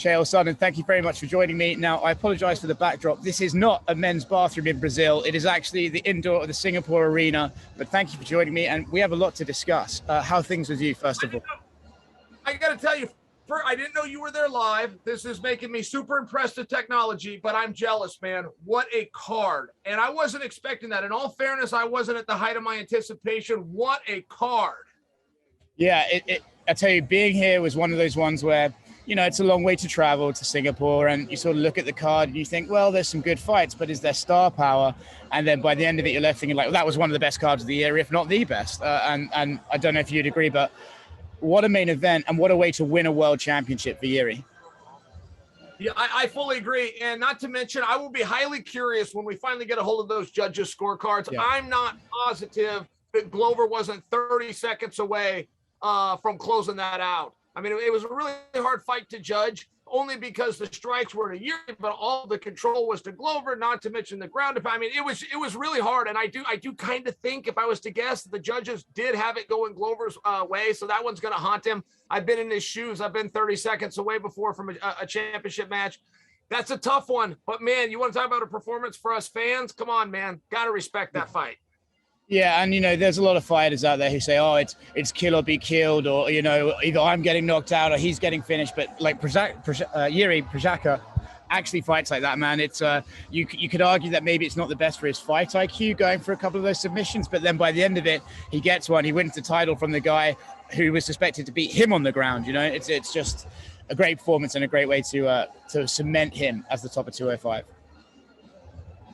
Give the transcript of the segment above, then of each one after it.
Chael Sonnen, thank you very much for joining me. Now, I apologize for the backdrop. This is not a men's bathroom in Brazil. It is actually the indoor of the Singapore arena. But thank you for joining me, and we have a lot to discuss. How are things with you, first of all? I got to tell you, I didn't know you were there live. This is making me super impressed with technology, but I'm jealous, man. What a card. And I wasn't expecting that. In all fairness, I wasn't at the height of my anticipation. What a card. Yeah, I tell you, being here was one of those ones where, you know, it's a long way to travel to Singapore, and you sort of look at the card and you think, well, there's some good fights, but is there star power? And then by the end of it, you're left thinking like, well, that was one of the best cards of the year, if not the best. And I don't know if you'd agree, but what a main event, and what a way to win a world championship for Jiri. Yeah, I fully agree. And not to mention, I will be highly curious when we finally get a hold of those judges' scorecards. Yeah. I'm not positive that Glover wasn't 30 seconds away from closing that out. I mean, it was a really hard fight to judge, only because the strikes were to Jiri, but all the control was to Glover, not to mention the ground. I mean, it was really hard. And I do kind of think, if I was to guess, the judges did have it going Glover's way. So that one's going to haunt him. I've been in his shoes. I've been 30 seconds away before from a championship match. That's a tough one. But, man, you want to talk about a performance for us fans? Come on, man. Got to respect that fight. Yeah, and, you know, there's a lot of fighters out there who say, oh, it's kill or be killed, or, you know, either I'm getting knocked out or he's getting finished. But, like, Jiri Prochazka actually fights like that, man. It's you could argue that maybe it's not the best for his fight IQ going for a couple of those submissions, but then by the end of it, he gets one. He wins the title from the guy who was suspected to beat him on the ground. You know, it's just a great performance and a great way to cement him as the top of 205.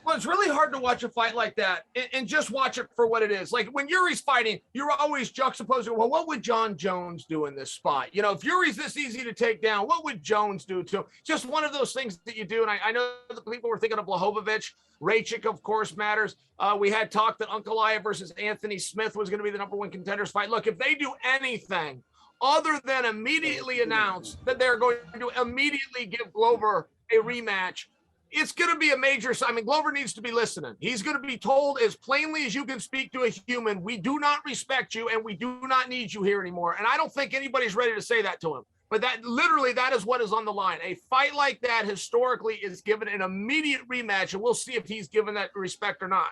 Well, it's really hard to watch a fight like that and just watch it for what it is. Like when Jiri's fighting, you're always juxtaposing, well, what would Jon Jones do in this spot? You know, if Jiri's this easy to take down, what would Jones do to him? Just one of those things that you do. And I know the people were thinking of Blachowicz. Jedrzejczyk, of course, matters. We had talk that Ankalaev versus Anthony Smith was going to be the #1 contenders fight. Look, if they do anything other than immediately announce that they're going to immediately give Glover a rematch, it's going to be a major. I mean, Glover needs to be listening. He's going to be told as plainly as you can speak to a human, we do not respect you and we do not need you here anymore. And I don't think anybody's ready to say that to him. But that literally, that is what is on the line. A fight like that historically is given an immediate rematch, and we'll see if he's given that respect or not.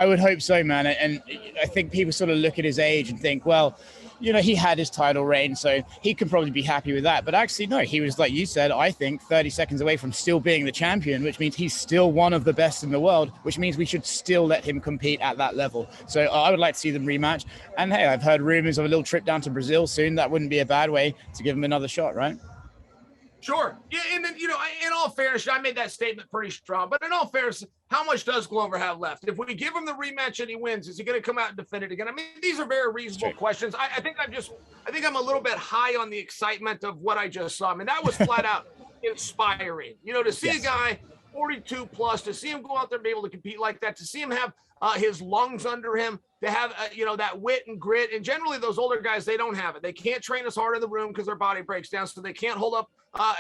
I would hope so, man. And I think people sort of look at his age and think, well, you know, he had his title reign, so he can probably be happy with that. But actually, no, he was, like you said, I think 30 seconds away from still being the champion, which means he's still one of the best in the world, which means we should still let him compete at that level. So I would like to see them rematch. And hey, I've heard rumors of a little trip down to Brazil soon. That wouldn't be a bad way to give him another shot, right? Sure. Yeah, and then, you know, in all fairness, I made that statement pretty strong, but in all fairness, how much does Glover have left? If we give him the rematch and he wins, is he going to come out and defend it again? I mean, these are very reasonable questions. I think I'm a little bit high on the excitement of what I just saw. I mean, that was flat out inspiring. You know, to see a guy 42 plus, to see him go out there and be able to compete like that, to see him have his lungs under him, to have, you know, that wit and grit. And generally those older guys, they don't have it. They can't train as hard in the room because their body breaks down. So they can't hold up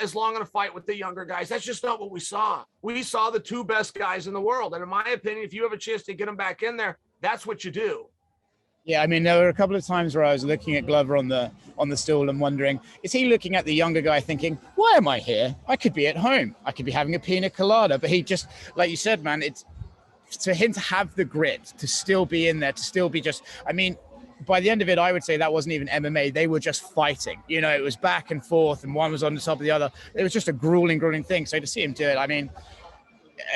as long in a fight with the younger guys. That's just not what we saw. We saw the two best guys in the world. And in my opinion, if you have a chance to get them back in there, that's what you do. Yeah, I mean, there were a couple of times where I was looking at Glover on the stool and wondering, is he looking at the younger guy thinking, why am I here? I could be at home. I could be having a pina colada. But he just, like you said, man, it's to him to have the grit, to still be in there, to still be just, I mean, by the end of it, I would say that wasn't even MMA. They were just fighting. You know, it was back and forth and one was on the top of the other. It was just a grueling thing. So to see him do it, I mean,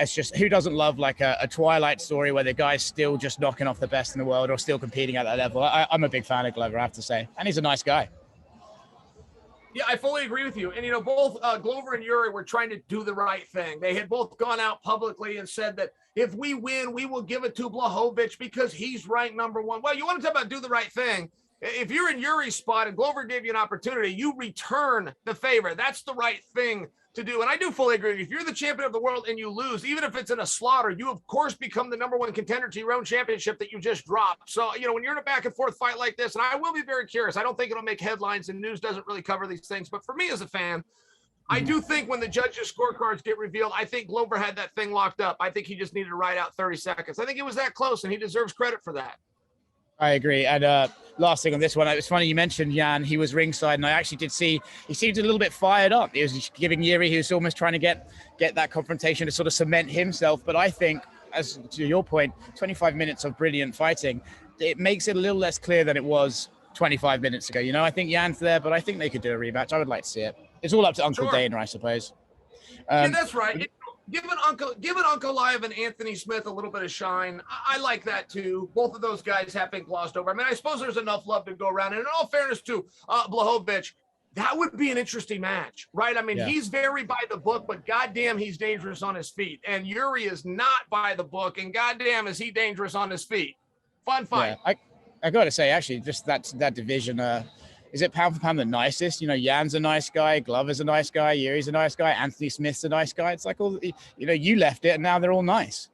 it's just, who doesn't love like a Twilight story where the guy's still just knocking off the best in the world or still competing at that level? I'm a big fan of Glover, I have to say. And he's a nice guy. Yeah, I fully agree with you. And, you know, both Glover and Jiri were trying to do the right thing. They had both gone out publicly and said that if we win, we will give it to Blachowicz because he's ranked #1. Well, you want to talk about do the right thing. If you're in Jiri's spot and Glover gave you an opportunity, you return the favor. That's the right thing to do. And I do fully agree. If you're the champion of the world and you lose, even if it's in a slaughter, you of course become the #1 contender to your own championship that you just dropped. So, you know, when you're in a back and forth fight like this, and I will be very curious, I don't think it'll make headlines and news doesn't really cover these things. But for me as a fan, I do think when the judges' scorecards get revealed, I think Glover had that thing locked up. I think he just needed to ride out 30 seconds. I think it was that close and he deserves credit for that. I agree. And last thing on this one, it was funny you mentioned Jan. He was ringside, and I actually did see he seemed a little bit fired up. He was giving Jiri, he was almost trying to get that confrontation to sort of cement himself. But I think, as to your point, 25 minutes of brilliant fighting, it makes it a little less clear than it was 25 minutes ago. You know, I think Jan's there, but I think they could do a rematch. I would like to see it. It's all up to Uncle Dana, I suppose. Yeah, that's right. Giving Uncle Live and Anthony Smith a little bit of shine. I like that too. Both of those guys have been glossed over. I mean, I suppose there's enough love to go around. And in all fairness to Blachowicz, that would be an interesting match, right? I mean, he's very by the book, but goddamn, he's dangerous on his feet. And Jiri is not by the book, and goddamn, is he dangerous on his feet. Fun fight. Yeah, I got to say, actually, just that division, is it pound for pound the nicest? You know, Jan's a nice guy, Glover's a nice guy, Yuri's a nice guy, Anthony Smith's a nice guy. It's like all, you know, you left it and now they're all nice.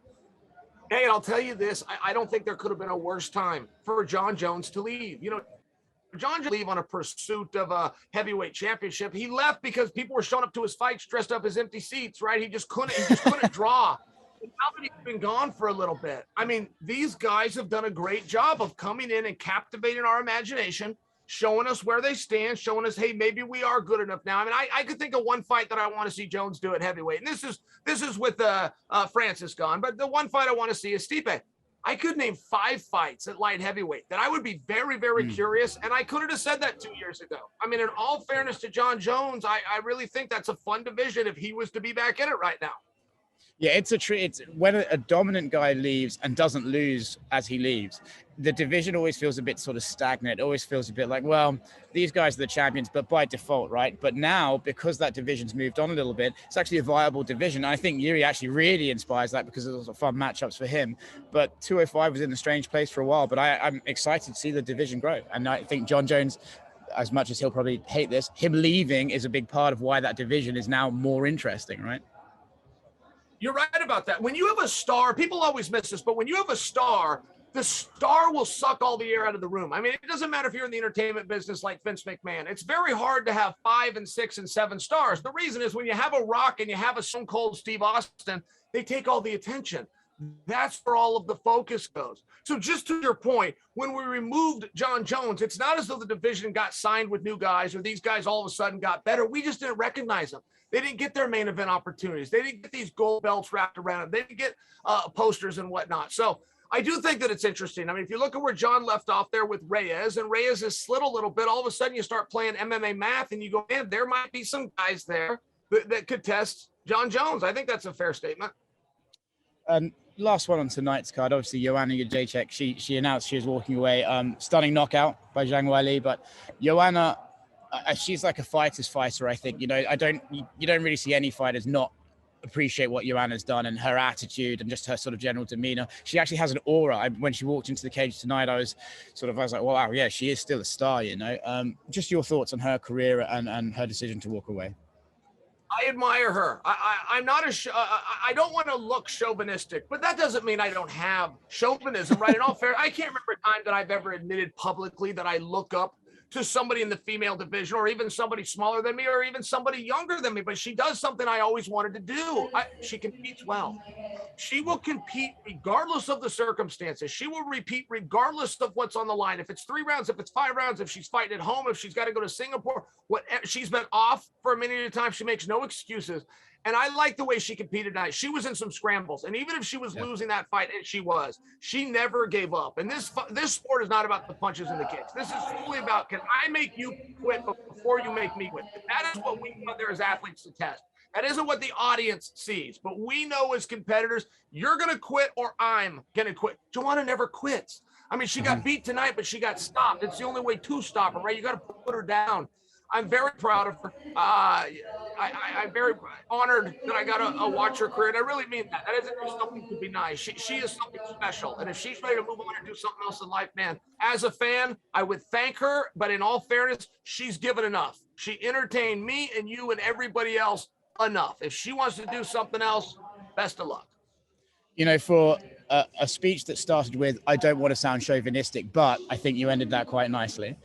Hey, and I'll tell you this, I don't think there could have been a worse time for Jon Jones to leave. You know, Jon Jones leave on a pursuit of a heavyweight championship. He left because people were showing up to his fights dressed up as empty seats, right? He just couldn't draw. And now that he's been gone for a little bit, I mean, these guys have done a great job of coming in and captivating our imagination, showing us where they stand, showing us, hey, maybe we are good enough now. I mean, I could think of one fight that I want to see Jones do at heavyweight, and this is with Francis gone, but the one fight I want to see is Stipe. I could name 5 fights at light heavyweight that I would be very, very curious, and I couldn't have said that 2 years ago. I mean, in all fairness to Jon Jones, I really think that's a fun division if he was to be back in it right now. Yeah, it's when a dominant guy leaves and doesn't lose as he leaves, the division always feels a bit sort of stagnant. It always feels a bit like, well, these guys are the champions, but by default, right? But now, because that division's moved on a little bit, it's actually a viable division. I think Jiri actually really inspires that because there's fun matchups for him. But 205 was in a strange place for a while, but I'm excited to see the division grow. And I think Jon Jones, as much as he'll probably hate this, him leaving is a big part of why that division is now more interesting, right? You're right about that. When you have a star, people always miss this, but when you have a star, the star will suck all the air out of the room. I mean, it doesn't matter if you're in the entertainment business like Vince McMahon. It's very hard to have 5 and 6 and 7 stars. The reason is when you have a Rock and you have a Stone Cold Steve Austin, they take all the attention. That's where all of the focus goes. So just to your point, when we removed Jon Jones, it's not as though the division got signed with new guys or these guys all of a sudden got better. We just didn't recognize them. They didn't get their main event opportunities. They didn't get these gold belts wrapped around them. They didn't get posters and whatnot. So I do think that it's interesting. I mean, if you look at where Jon left off there with Reyes, and Reyes has slid a little bit, all of a sudden you start playing MMA math and you go, man, there might be some guys there that could test Jon Jones. I think that's a fair statement. Last one on tonight's card, obviously Joanna Jedrzejczyk, she announced she was walking away. Stunning knockout by Zhang Weili, but Joanna, she's like a fighter's fighter, I think. You know, you don't really see any fighters not appreciate what Joanna's done and her attitude and just her sort of general demeanor. She actually has an aura. When she walked into the cage tonight, I was like, well, wow, yeah, she is still a star, you know. Just your thoughts on her career and her decision to walk away. I admire her. I'm not I don't want to look chauvinistic, but that doesn't mean I don't have chauvinism, right? In all fair, I can't remember a time that I've ever admitted publicly that I look up to somebody in the female division or even somebody smaller than me or even somebody younger than me, but she does something I always wanted to do. She competes well. She will compete regardless of the circumstances. She will repeat regardless of what's on the line. If it's 3 rounds, if it's 5 rounds, if she's fighting at home, if she's got to go to Singapore, she's been off for a minute at a time. She makes no excuses. And I like the way she competed tonight. She was in some scrambles. And even if she was losing that fight, and she never gave up. And this sport is not about the punches and the kicks. This is solely about, can I make you quit before you make me quit? That is what we want there as athletes to test. That isn't what the audience sees. But we know as competitors, you're going to quit or I'm going to quit. Joanna never quits. I mean, she got beat tonight, but she got stopped. It's the only way to stop her, right? You got to put her down. I'm very proud of her. I'm very honored that I got to watch her career. And I really mean that. That isn't just something to be nice. She is something special. And if she's ready to move on and do something else in life, man, as a fan, I would thank her. But in all fairness, she's given enough. She entertained me and you and everybody else enough. If she wants to do something else, best of luck. You know, for a speech that started with, I don't want to sound chauvinistic, but I think you ended that quite nicely.